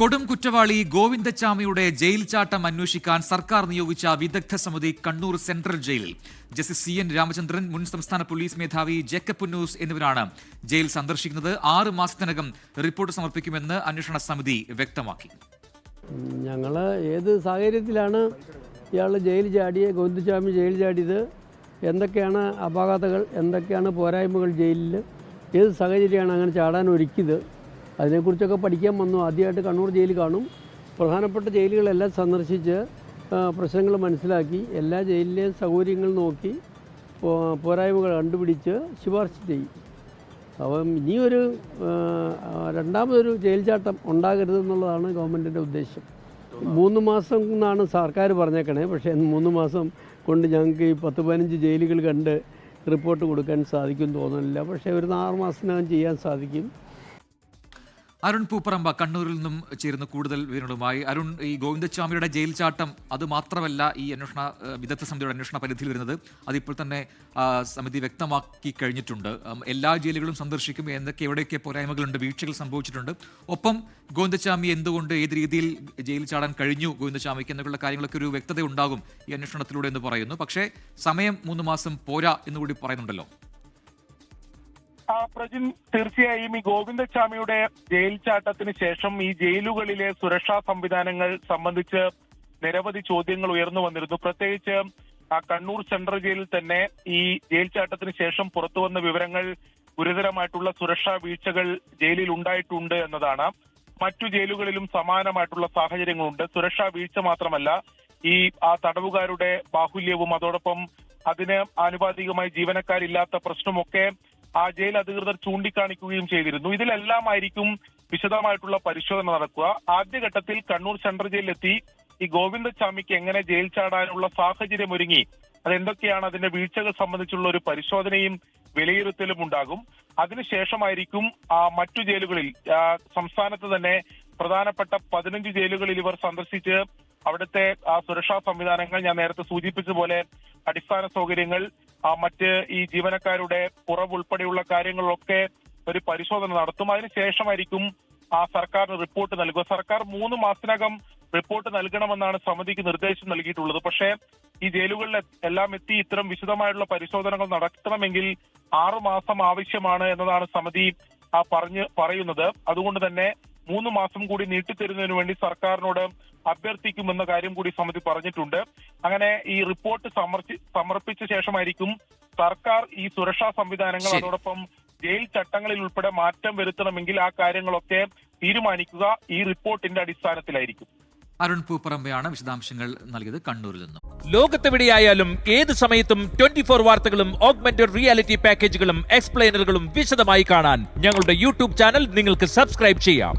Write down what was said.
കൊടും കുറ്റവാളി ഗോവിന്ദച്ചാമിയുടെ ജയിൽ ചാട്ടം അന്വേഷിക്കാൻ സർക്കാർ നിയോഗിച്ച വിദഗ്ധ സമിതി കണ്ണൂർ സെൻട്രൽ ജയിലിൽ. ജസ്റ്റിസ് CN രാമചന്ദ്രൻ, മുൻ സംസ്ഥാന പോലീസ് മേധാവി ജേക്കബ് പുന്നൂസ് എന്നിവരാണ് ജയിൽ സന്ദർശിക്കുന്നത്. 6 മാസത്തിനകം റിപ്പോർട്ട് സമർപ്പിക്കുമെന്ന് അന്വേഷണ സമിതി വ്യക്തമാക്കി. ഞങ്ങൾ ഏത് സാഹചര്യത്തിലാണ് ഇയാൾ ജയിൽ ചാടിയ ഗോവിന്ദച്ചാമി ജയിൽ ചാടിയത്, എന്തൊക്കെയാണ് അപാകതകൾ, എന്തൊക്കെയാണ് പോരായ്മകൾ, ജയിലിൽ ഏത് സാഹചര്യമാണ് അങ്ങനെ ചാടാൻ ഒരുക്കിയത്, അതിനെക്കുറിച്ചൊക്കെ പഠിക്കാൻ വന്നു. ആദ്യമായിട്ട് കണ്ണൂർ ജയിൽ കാണും. പ്രധാനപ്പെട്ട ജയിലുകളെല്ലാം സന്ദർശിച്ച് പ്രശ്നങ്ങൾ മനസ്സിലാക്കി എല്ലാ ജയിലിലെയും സൗകര്യങ്ങൾ നോക്കി പോരായ്മകൾ കണ്ടുപിടിച്ച് ശുപാർശ ചെയ്യും. അപ്പം ഇനിയൊരു രണ്ടാമതൊരു ജയിൽ ചാട്ടം ഉണ്ടാകരുതെന്നുള്ളതാണ് ഗവൺമെൻറ്റിൻ്റെ ഉദ്ദേശം. 3 മാസം എന്നാണ് സർക്കാർ പറഞ്ഞേക്കണേ. പക്ഷേ 3 മാസം കൊണ്ട് ഞങ്ങൾക്ക് ഈ 10-15 ജയിലുകൾ കണ്ട് റിപ്പോർട്ട് കൊടുക്കാൻ സാധിക്കുമെന്ന് തോന്നുന്നില്ല. പക്ഷേ ഒരു 6 മാസത്തിനകം ചെയ്യാൻ സാധിക്കും. അരുൺ പൂപ്പറമ്പ കണ്ണൂരിൽ നിന്നും ചേരുന്ന കൂടുതൽ വിവരങ്ങളുമായി. അരുൺ, ഈ ഗോവിന്ദച്ചാമിയുടെ ജയിൽ ചാട്ടം അത് മാത്രമല്ല ഈ വിദഗ്ധ സമിതിയുടെ അന്വേഷണ പരിധിയിൽ വരുന്നത്. അതിപ്പോൾ തന്നെ സമിതി വ്യക്തമാക്കി കഴിഞ്ഞിട്ടുണ്ട്. എല്ലാ ജയിലുകളും സന്ദർശിക്കും, എവിടെയൊക്കെ പോരായ്മകളുണ്ട്, വീഴ്ചകൾ സംഭവിച്ചിട്ടുണ്ട്. ഒപ്പം ഗോവിന്ദച്ചാമി എന്തുകൊണ്ട്, ഏത് രീതിയിൽ ജയിൽ ചാടാൻ കഴിഞ്ഞു ഗോവിന്ദച്ചാമിക്ക് എന്നൊക്കെയുള്ള കാര്യങ്ങളൊക്കെ ഒരു വ്യക്തത ഉണ്ടാകും ഈ അന്വേഷണത്തിലൂടെ എന്ന് പറയുന്നു. പക്ഷേ സമയം 3 മാസം പോരാ എന്നുകൂടി പറയുന്നുണ്ടല്ലോ. പ്രജിൻ, തീർച്ചയായും ഈ ഗോവിന്ദച്ചാമിയുടെ ജയിൽ ചാട്ടത്തിന് ശേഷം ഈ ജയിലുകളിലെ സുരക്ഷാ സംവിധാനങ്ങൾ സംബന്ധിച്ച് നിരവധി ചോദ്യങ്ങൾ ഉയർന്നു വന്നിരുന്നു. പ്രത്യേകിച്ച് കണ്ണൂർ സെൻട്രൽ ജയിലിൽ തന്നെ ഈ ജയിൽ ചാട്ടത്തിന് ശേഷം പുറത്തുവന്ന വിവരങ്ങൾ ഗുരുതരമായിട്ടുള്ള സുരക്ഷാ വീഴ്ചകൾ ജയിലിൽ ഉണ്ടായിട്ടുണ്ട് എന്നതാണ്. മറ്റു ജയിലുകളിലും സമാനമായിട്ടുള്ള സാഹചര്യങ്ങളുണ്ട്. സുരക്ഷാ വീഴ്ച മാത്രമല്ല, ഈ തടവുകാരുടെ ബാഹുല്യവും അതോടൊപ്പം അതിന് ആനുപാതികമായി ജീവനക്കാരില്ലാത്ത പ്രശ്നമൊക്കെ ജയിൽ അധികൃതർ ചൂണ്ടിക്കാണിക്കുകയും ചെയ്തിരുന്നു. ഇതിലെല്ലാമായിരിക്കും വിശദമായിട്ടുള്ള പരിശോധന നടക്കുക. ആദ്യഘട്ടത്തിൽ കണ്ണൂർ സെൻട്രൽ ജയിലിലെത്തി ഈ ഗോവിന്ദച്ചാമിക്ക് എങ്ങനെ ജയിൽ ചാടാനുള്ള സാഹചര്യം ഒരുങ്ങി, അതെന്തൊക്കെയാണ്, അതിന്റെ വീഴ്ചകൾ സംബന്ധിച്ചുള്ള ഒരു പരിശോധനയും വിലയിരുത്തലും ഉണ്ടാകും. അതിനുശേഷമായിരിക്കും മറ്റു ജയിലുകളിൽ, സംസ്ഥാനത്ത് തന്നെ പ്രധാനപ്പെട്ട 15 ജയിലുകളിൽ ഇവർ സന്ദർശിച്ച് അവിടുത്തെ സുരക്ഷാ സംവിധാനങ്ങൾ, ഞാൻ നേരത്തെ സൂചിപ്പിച്ച പോലെ അടിസ്ഥാന സൗകര്യങ്ങൾ, മറ്റ് ഈ ജീവനക്കാരുടെ കുറവ് ഉൾപ്പെടെയുള്ള കാര്യങ്ങളിലൊക്കെ ഒരു പരിശോധന നടത്തും. അതിനുശേഷമായിരിക്കും സർക്കാരിന് റിപ്പോർട്ട് നൽകുക. സർക്കാർ 3 മാസത്തിനകം റിപ്പോർട്ട് നൽകണമെന്നാണ് സമിതിക്ക് നിർദ്ദേശം നൽകിയിട്ടുള്ളത്. പക്ഷേ ഈ ജയിലുകളിൽ എല്ലാം എത്തി ഇത്തരം വിശദമായിട്ടുള്ള പരിശോധനകൾ നടത്തണമെങ്കിൽ 6 മാസം ആവശ്യമാണ് എന്നതാണ് സമിതി പറയുന്നത്. അതുകൊണ്ട് തന്നെ 3 മാസം കൂടി നീട്ടിത്തരുന്നതിന് വേണ്ടി സർക്കാരിനോട് അഭ്യർത്ഥിക്കുമെന്ന കാര്യം കൂടി സമിതി പറഞ്ഞിട്ടുണ്ട്. അങ്ങനെ ഈ റിപ്പോർട്ട് സമർപ്പിച്ച ശേഷമായിരിക്കും സർക്കാർ ഈ സുരക്ഷാ സംവിധാനങ്ങൾ, അതോടൊപ്പം ജയിൽ ചട്ടങ്ങളിൽ ഉൾപ്പെടെ മാറ്റം വരുത്തണമെങ്കിൽ ആ കാര്യങ്ങളൊക്കെ തീരുമാനിക്കുക. ഈ റിപ്പോർട്ടിന്റെ അടിസ്ഥാനത്തിലായിരിക്കും. അരുൺ പൂപ്പറമ്പയാണ് വിശദാംശങ്ങൾ നൽകിയത് കണ്ണൂരിൽ നിന്നും. ലോകത്തെവിടെയായാലും ഏത് സമയത്തും 24 വാർത്തകളും ഓഗ്മെന്റഡ് റിയാലിറ്റി പാക്കേജുകളും എക്സ്പ്ലെയിനറുകളും വിശദമായി കാണാൻ ഞങ്ങളുടെ YouTube ചാനൽ നിങ്ങൾക്ക് സബ്സ്ക്രൈബ് ചെയ്യാം.